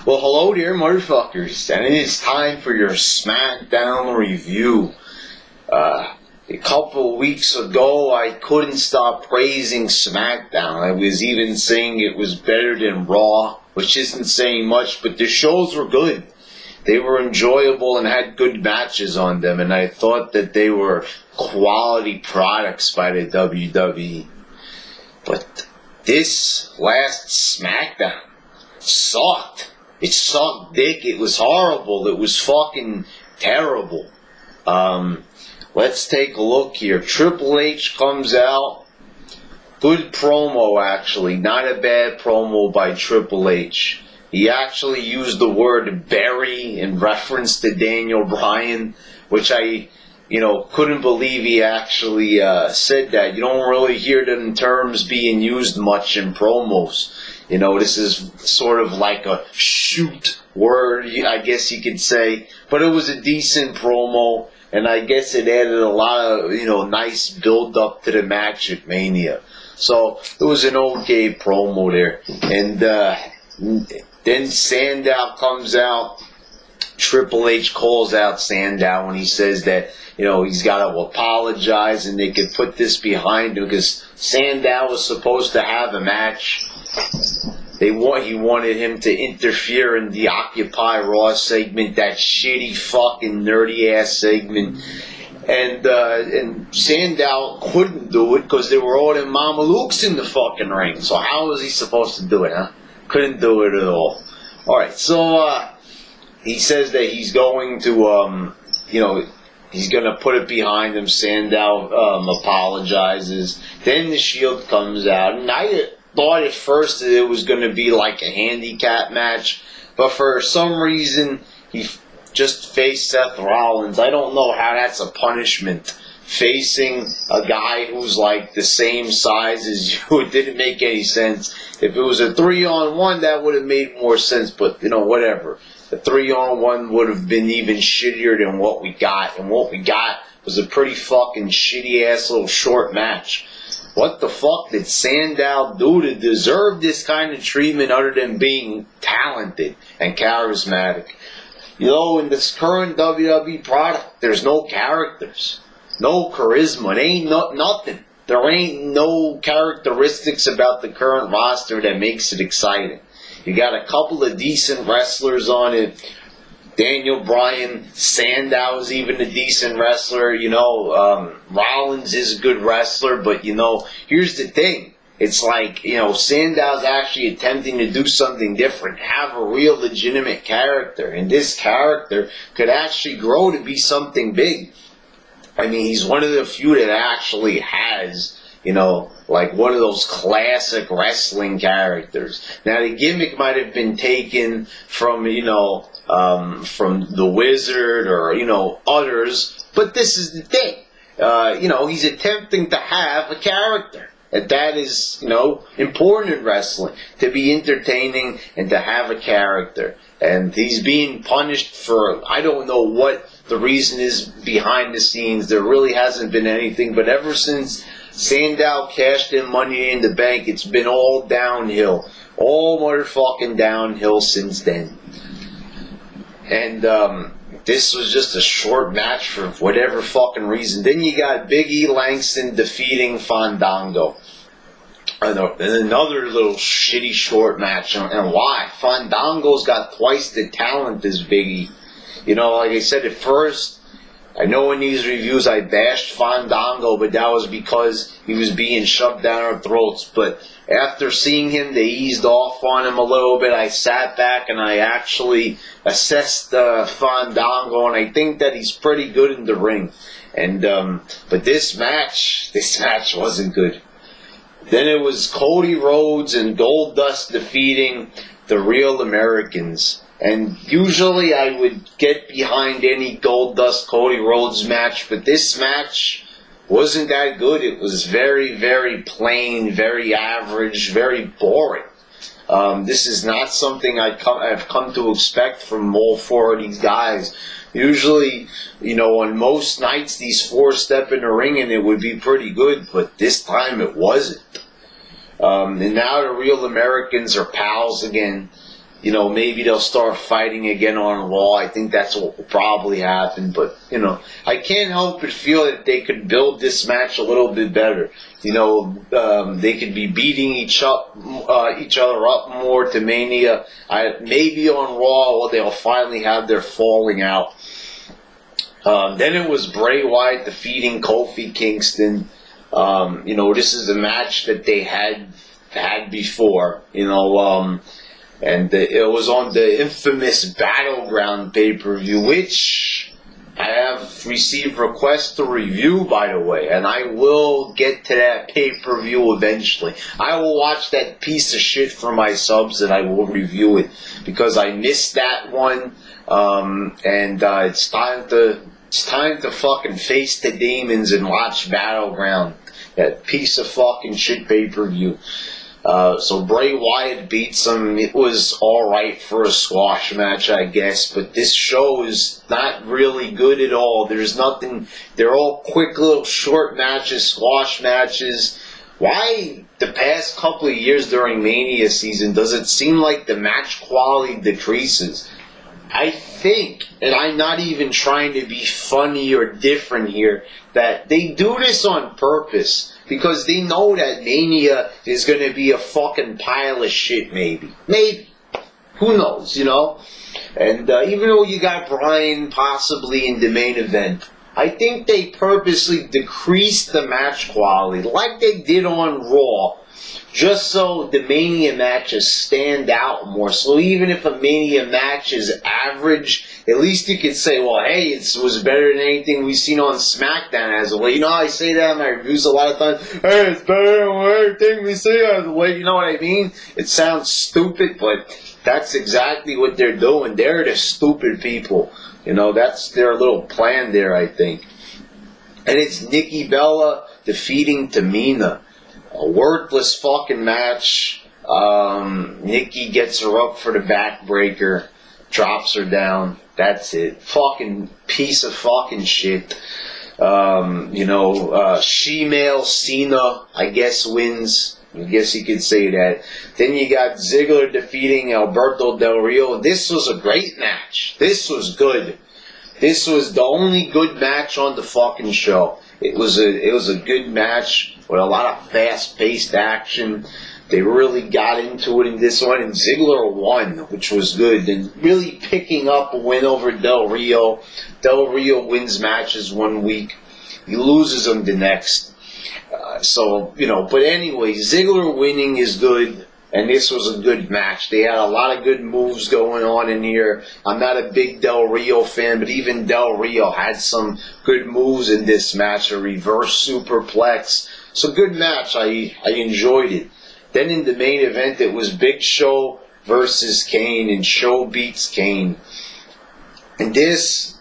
Well, hello there, motherfuckers, and it is time for your Smackdown review. A couple weeks ago, I couldn't stop praising Smackdown. I was even saying it was better than Raw, which isn't saying much, but the shows were good. They were enjoyable and had good matches on them, and I thought that they were quality products by the WWE. But this last Smackdown sucked. It sucked dick. It was horrible. It was fucking terrible. Let's take a look here. Triple H comes out. Good promo, actually. Not a bad promo by Triple H. He actually used the word bury in reference to Daniel Bryan, which I, couldn't believe he actually said that. You don't really hear them terms being used much in promos. This is sort of like a shoot word, I guess you could say. But it was a decent promo, and I guess it added a lot of, nice build-up to the match at Mania. So it was an okay promo there. And then Sandow comes out. Triple H calls out Sandow when he says that, he's got to apologize and they could put this behind him because Sandow was supposed to have a match. He wanted him to interfere in the Occupy Raw segment, that shitty fucking nerdy ass segment. And Sandow couldn't do it because there were all them Mamalukes in the fucking ring. So how was he supposed to do it, huh? Couldn't do it at all. Alright, so he says that he's going to, he's going to put it behind him. Sandow apologizes. Then the Shield comes out. And I thought at first that it was going to be like a handicap match. But for some reason, he just faced Seth Rollins. I don't know how that's a punishment. Facing a guy who's like the same size as you, it didn't make any sense. If it was a 3-on-1, that would have made more sense, but whatever. The 3-on-1 would have been even shittier than what we got, and what we got was a pretty fucking shitty ass little short match. What the fuck did Sandow do to deserve this kind of treatment other than being talented and charismatic? In this current WWE product, there's no characters. No charisma. It ain't nothing. There ain't no characteristics about the current roster that makes it exciting. You got a couple of decent wrestlers on it. Daniel Bryan, Sandow is even a decent wrestler. Rollins is a good wrestler, but here's the thing. It's like, Sandow's actually attempting to do something different, have a real legitimate character, and this character could actually grow to be something big. I mean, he's one of the few that actually has, like one of those classic wrestling characters. Now, the gimmick might have been taken from, from The Wizard or, others, but this is the thing. He's attempting to have a character. And that is, important in wrestling, to be entertaining and to have a character. And he's being punished for, I don't know what the reason is behind the scenes. There really hasn't been anything, but ever since Sandow cashed in Money in the Bank, it's been all downhill. All motherfucking downhill since then. And this was just a short match for whatever fucking reason. Then you got Big E Langston defeating Fandango. And another little shitty short match. And why? Fandango's got twice the talent as Big E. Like I said at first, I know in these reviews I bashed Fandango, but that was because he was being shoved down our throats. But after seeing him, they eased off on him a little bit. I sat back and I actually assessed Fandango, and I think that he's pretty good in the ring. And but this match wasn't good. Then it was Cody Rhodes and Goldust defeating the Real Americans. And usually I would get behind any Goldust Cody Rhodes match, but this match wasn't that good. It was very, very plain, very average, very boring. This is not something I've come to expect from all four of these guys. Usually, on most nights, these four step in the ring and it would be pretty good, but this time it wasn't. And now the Real Americans are pals again. you know, maybe they'll start fighting again on Raw. I think that's what will probably happen. But, you know, I can't help but feel that they could build this match a little bit better. You know, they could be beating each other up more to Mania. Maybe on Raw, they'll finally have their falling out. Then it was Bray Wyatt defeating Kofi Kingston. You know, this is a match that they had before. You know, and it was on the infamous Battleground pay-per-view, which I have received requests to review, by the way, and I will get to that pay-per-view eventually. I will watch that piece of shit for my subs and I will review it, because I missed that one, and it's time to fucking face the demons and watch Battleground, that piece of fucking shit pay-per-view. So Bray Wyatt beats him. It was alright for a squash match, I guess, but this show is not really good at all. There's nothing, they're all quick little short matches, squash matches. Why the past couple of years during Mania season does it seem like the match quality decreases? I think, and I'm not even trying to be funny or different here, that they do this on purpose. Because they know that Mania is going to be a fucking pile of shit, maybe. Maybe. Who knows, you know? And even though you got Bryan possibly in the main event, I think they purposely decreased the match quality, like they did on Raw, just so the Mania matches stand out more. So even if a Mania match is average, at least you could say, well, hey, it was better than anything we've seen on SmackDown as of late. You know how I say that in my reviews a lot of times? Hey, it's better than everything we see as of late. You know what I mean? It sounds stupid, but that's exactly what they're doing. They're the stupid people. You know, that's their little plan there, I think. And it's Nikki Bella defeating Tamina. A worthless fucking match. Nikki gets her up for the backbreaker, drops her down. That's it. Fucking piece of fucking shit. You know, she-male Cena, I guess, wins. I guess you could say that. Then you got Ziggler defeating Alberto Del Rio. This was a great match. This was good. This was the only good match on the fucking show. It was a good match with a lot of fast-paced action. They really got into it in this one, and Ziggler won, which was good. And really picking up a win over Del Rio. Del Rio wins matches one week. He loses them the next. So, you know, but anyway, Ziggler winning is good. And this was a good match. They had a lot of good moves going on in here. I'm not a big Del Rio fan, but even Del Rio had some good moves in this match. A reverse superplex. So good match. I enjoyed it. Then in the main event, it was Big Show versus Kane, and Show beats Kane. And this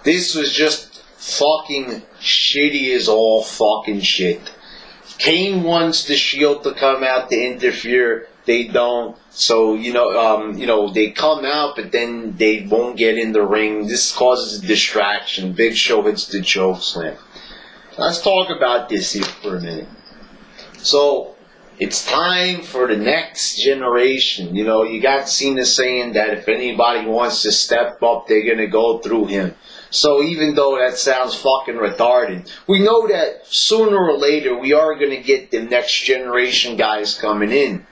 was just fucking shitty as all fucking shit. Kane wants the Shield to come out to interfere. They don't. So, you know, they come out, but then they won't get in the ring. This causes a distraction. Big Show hits the chokeslam. Let's talk about this here for a minute. So, it's time for the next generation. You know, you got Cena saying that if anybody wants to step up, they're going to go through him. So even though that sounds fucking retarded, we know that sooner or later we are going to get the next generation guys coming in.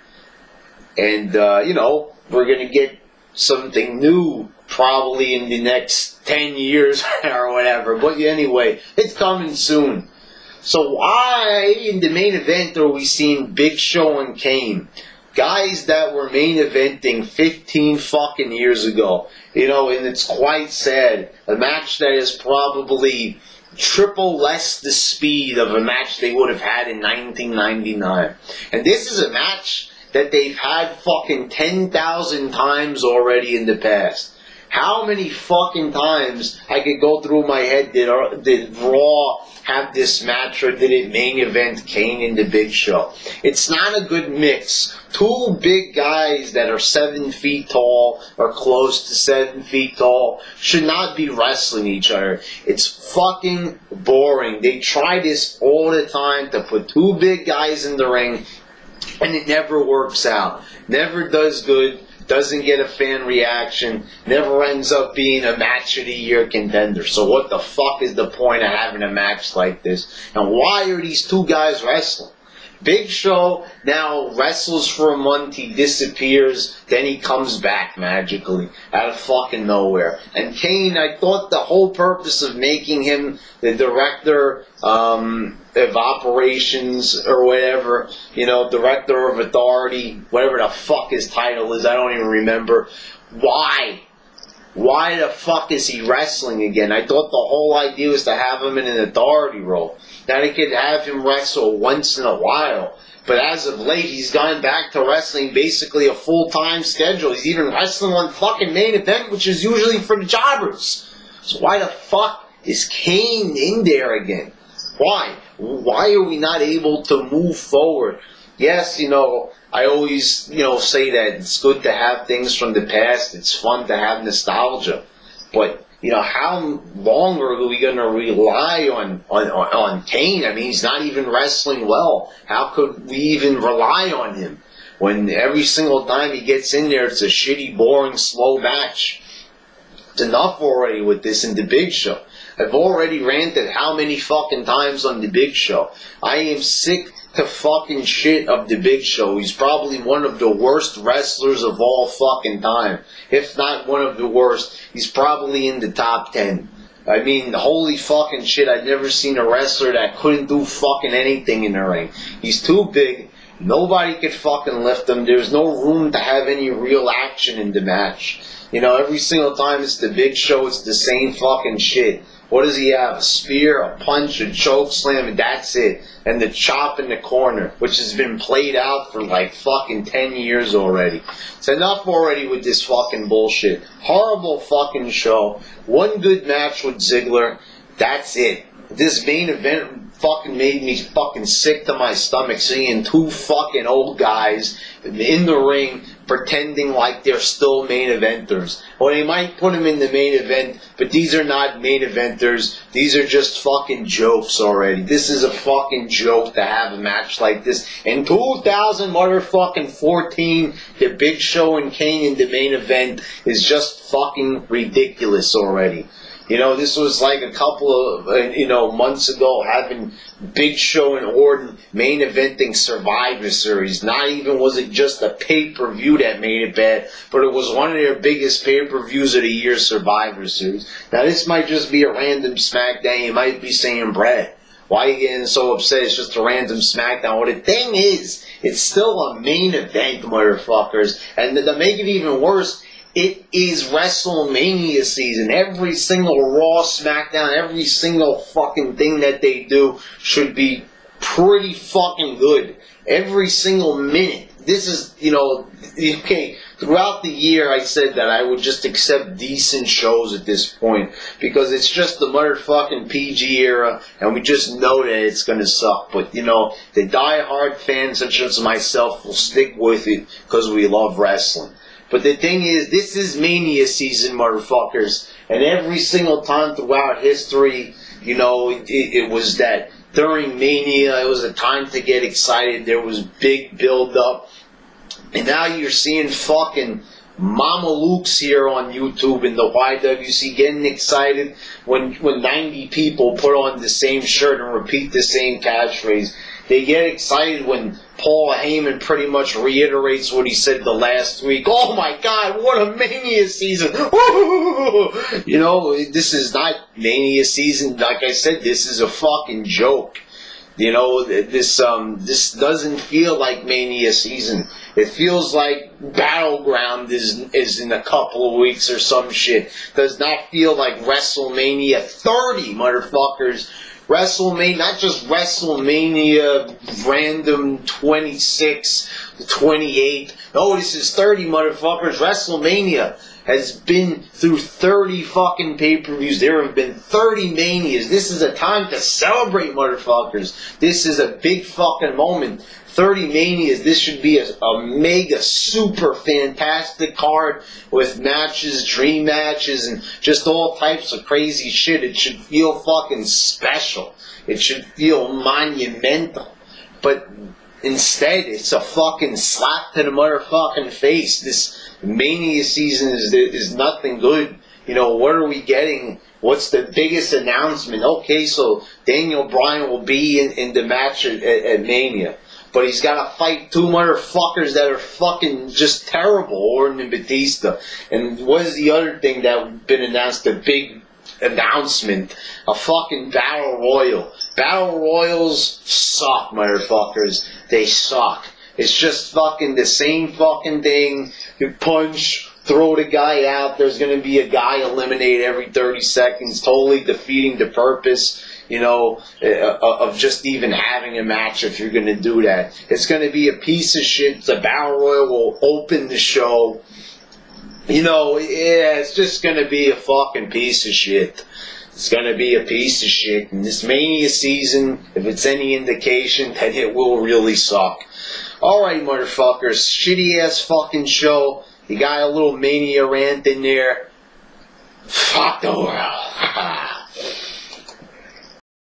And, you know, we're going to get something new probably in the next 10 years or whatever. But anyway, it's coming soon. So why in the main event are we seeing Big Show and Kane? Guys that were main eventing 15 fucking years ago. You know, and it's quite sad. A match that is probably triple less the speed of a match they would have had in 1999. And this is a match that they've had fucking 10,000 times already in the past. How many fucking times I could go through my head did Raw have this match, or did it main event Kane and the Big Show? It's not a good mix. Two big guys that are 7 feet tall, or close to 7 feet tall, should not be wrestling each other. It's fucking boring. They try this all the time to put two big guys in the ring, and it never works out. Never does good. doesn't get a fan reaction, never ends up being a match of the year contender. So what the fuck is the point of having a match like this? And why are these two guys wrestling? Big Show now wrestles for a month, he disappears, then he comes back magically out of fucking nowhere. And Kane, I thought the whole purpose of making him the director of operations or whatever, director of authority, whatever the fuck his title is, I don't even remember. Why? Why the fuck is he wrestling again? I thought the whole idea was to have him in an authority role. Now they could have him wrestle once in a while. But as of late, he's gone back to wrestling basically a full-time schedule. He's even wrestling on fucking Main Event, which is usually for the jobbers. So why the fuck is Kane in there again? Why? Why are we not able to move forward? Yes, I always, say that it's good to have things from the past. It's fun to have nostalgia. But, how long are we going to rely on Kane? I mean, he's not even wrestling well. How could we even rely on him when every single time he gets in there, it's a shitty, boring, slow match? It's enough already with this in the Big Show. I've already ranted how many fucking times on the Big Show. I am sick to fucking shit of the Big Show. He's probably one of the worst wrestlers of all fucking time. If not one of the worst, he's probably in the top 10. I mean, holy fucking shit, I've never seen a wrestler that couldn't do fucking anything in the ring. He's too big. Nobody could fucking lift him. There's no room to have any real action in the match. Every single time it's the Big Show, it's the same fucking shit. What does he have? A spear, a punch, a choke slam, and that's it. And the chop in the corner, which has been played out for like fucking 10 years already. It's enough already with this fucking bullshit. Horrible fucking show. One good match with Ziggler. That's it. This main event fucking made me fucking sick to my stomach seeing two fucking old guys in the ring pretending like they're still main eventers. Well, they might put them in the main event, but these are not main eventers. These are just fucking jokes already. This is a fucking joke to have a match like this. In 2014, the Big Show and Kane in the main event is just fucking ridiculous already. This was like a couple of, months ago having Big Show and Orton main eventing Survivor Series. Not even was it just a pay-per-view that made it bad, but it was one of their biggest pay-per-views of the year, Survivor Series. Now this might just be a random SmackDown. You might be saying, Brad, why are you getting so upset? It's just a random SmackDown. Well, the thing is, it's still a main event, motherfuckers. And to make it even worse, it is WrestleMania season. Every single Raw, SmackDown, every single fucking thing that they do should be pretty fucking good. Every single minute. This is, okay, throughout the year I said that I would just accept decent shows at this point because it's just the motherfucking PG era and we just know that it's going to suck. But, the die-hard fans such as myself will stick with it because we love wrestling. But the thing is, this is Mania season, motherfuckers. And every single time throughout history, it was that during Mania, it was a time to get excited. There was big build-up. And now you're seeing fucking Mama Luke's here on YouTube in the YWC getting excited when 90 people put on the same shirt and repeat the same catchphrase. They get excited when Paul Heyman pretty much reiterates what he said the last week. Oh my God, what a Mania season! This is not Mania season. Like I said, this is a fucking joke. This doesn't feel like Mania season. It feels like Battleground is in a couple of weeks or some shit. Does not feel like WrestleMania 30, motherfuckers. WrestleMania, not just WrestleMania random 26, 28. No, this is 30, motherfuckers. WrestleMania has been through 30 fucking pay-per-views. There have been 30 Manias. This is a time to celebrate, motherfuckers. This is a big fucking moment. 30 Manias. This should be a mega, super fantastic card with matches, dream matches, and just all types of crazy shit. It should feel fucking special. It should feel monumental. But instead, it's a fucking slap to the motherfucking face. This Mania season is nothing good. You know, what are we getting? What's the biggest announcement? Okay, so Daniel Bryan will be in the match at Mania. But he's got to fight two motherfuckers that are fucking just terrible, Orton and Batista. And what is the other thing that been announced? The big announcement. A fucking Battle Royal. Battle Royals suck, motherfuckers. They suck. It's just fucking the same fucking thing. You punch, throw the guy out. There's going to be a guy eliminated every 30 seconds, totally defeating the purpose, you know, of just even having a match if you're going to do that. It's going to be a piece of shit. The Battle Royal will open the show. You know, yeah, it's just going to be a fucking piece of shit. It's going to be a piece of shit. And this Mania season, if it's any indication, then it will really suck. Alright, motherfuckers. Shitty ass fucking show. You got a little Mania rant in there. Fuck the world.